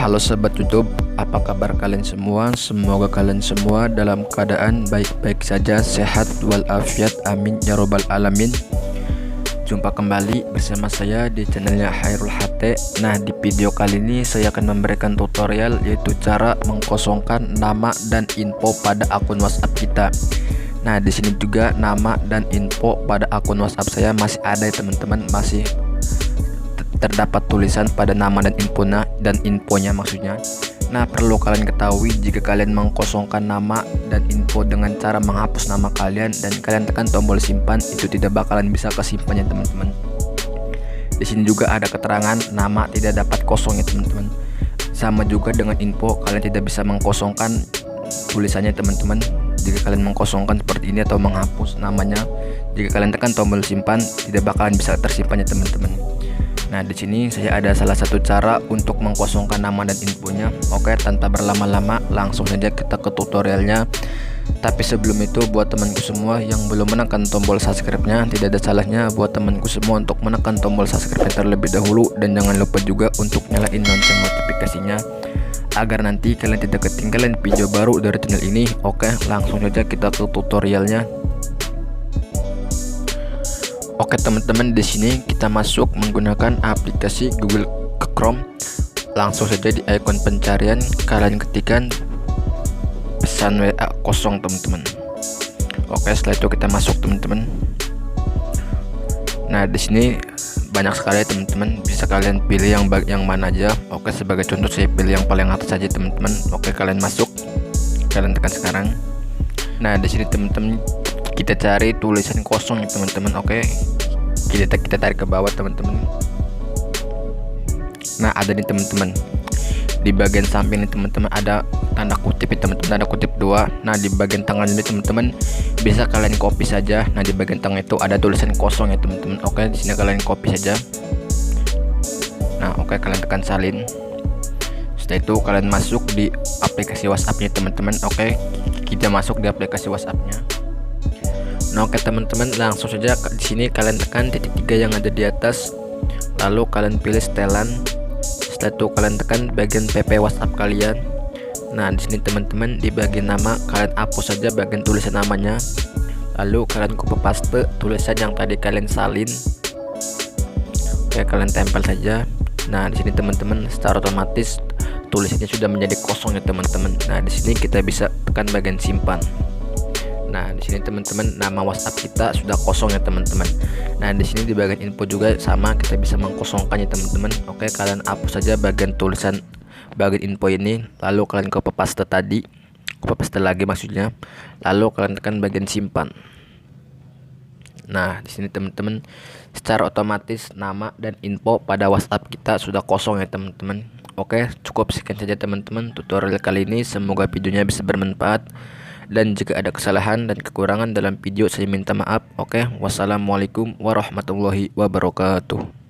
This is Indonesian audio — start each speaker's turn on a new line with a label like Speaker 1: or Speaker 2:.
Speaker 1: Halo sobat YouTube, apa kabar kalian semua? Semoga kalian semua dalam keadaan baik-baik saja, sehat walafiat, amin ya robbal alamin. Jumpa kembali bersama saya di channelnya Khairul HT. Nah, di video kali ini saya akan memberikan tutorial yaitu cara mengkosongkan nama dan info pada akun WhatsApp kita. Nah, di sini juga nama dan info pada akun WhatsApp saya masih ada ya teman-teman, masih terdapat tulisan pada nama dan infonya maksudnya. Nah, perlu kalian ketahui, jika kalian mengkosongkan nama dan info dengan cara menghapus nama kalian dan kalian tekan tombol simpan, itu tidak bakalan bisa kesimpannya teman-teman. Di sini juga ada keterangan nama tidak dapat kosong ya teman-teman. Sama juga dengan info, kalian tidak bisa mengkosongkan tulisannya teman-teman. Jika kalian mengkosongkan seperti ini atau menghapus namanya, jika kalian tekan tombol simpan, tidak bakalan bisa tersimpannya teman-teman. Nah, di sini saya ada salah satu cara untuk mengkosongkan nama dan infonya. Oke, tanpa berlama-lama langsung saja kita ke tutorialnya. Tapi sebelum itu, buat temanku semua yang belum menekan tombol subscribe-nya, tidak ada salahnya buat temanku semua untuk menekan tombol subscribe terlebih dahulu, dan jangan lupa juga untuk nyalain lonceng notifikasinya agar nanti kalian tidak ketinggalan video baru dari channel ini. Oke, langsung saja kita ke tutorialnya. Oke teman-teman, di sini kita masuk menggunakan aplikasi Google Chrome. Langsung saja di icon pencarian kalian ketikkan pesan WA kosong teman-teman. Oke, setelah itu kita masuk teman-teman. Nah, di sini banyak sekali teman-teman, bisa kalian pilih yang mana aja. Oke, sebagai contoh saya pilih yang paling atas saja teman-teman. Oke, kalian masuk, kalian tekan sekarang. Nah, di sini teman-teman kita cari tulisan kosong ya teman-teman. Oke, kita tarik ke bawah teman-teman. Nah, ada nih teman-teman, di bagian samping ini teman-teman ada tanda kutip ya teman-teman, tanda kutip 2. Nah, di bagian tengah ini teman-teman bisa kalian copy saja. Nah, di bagian tengah itu ada tulisan kosong ya teman-teman. Oke, di sini kalian copy saja. Nah, oke, kalian tekan salin. Setelah itu kalian masuk di aplikasi WhatsApp-nya teman-teman. Oke, kita masuk di aplikasi WhatsApp-nya. Nah, oke teman-teman, langsung saja di sini kalian tekan titik 3 yang ada di atas, lalu kalian pilih setelan. Setelah itu kalian tekan bagian PP WhatsApp kalian. Nah, di sini teman-teman di bagian nama kalian hapus saja bagian tulisan namanya, lalu kalian copy paste tulisan yang tadi kalian salin. Oke, kalian tempel saja. Nah, di sini teman-teman secara otomatis tulisannya sudah menjadi kosong ya teman-teman. Nah, di sini kita bisa tekan bagian simpan. Nah, di sini teman-teman nama WhatsApp kita sudah kosong ya teman-teman. Nah, di sini di bagian info juga sama, kita bisa mengkosongkannya teman-teman. Oke, kalian hapus saja bagian tulisan bagian info ini, lalu kalian copy paste tadi, copy paste lagi maksudnya, lalu kalian tekan bagian simpan. Nah, di sini teman-teman secara otomatis nama dan info pada WhatsApp kita sudah kosong ya teman-teman. Oke, cukup sekian saja teman-teman tutorial kali ini, semoga videonya bisa bermanfaat. Dan jika ada kesalahan dan kekurangan dalam video, saya minta maaf. Oke, wassalamualaikum warahmatullahi wabarakatuh.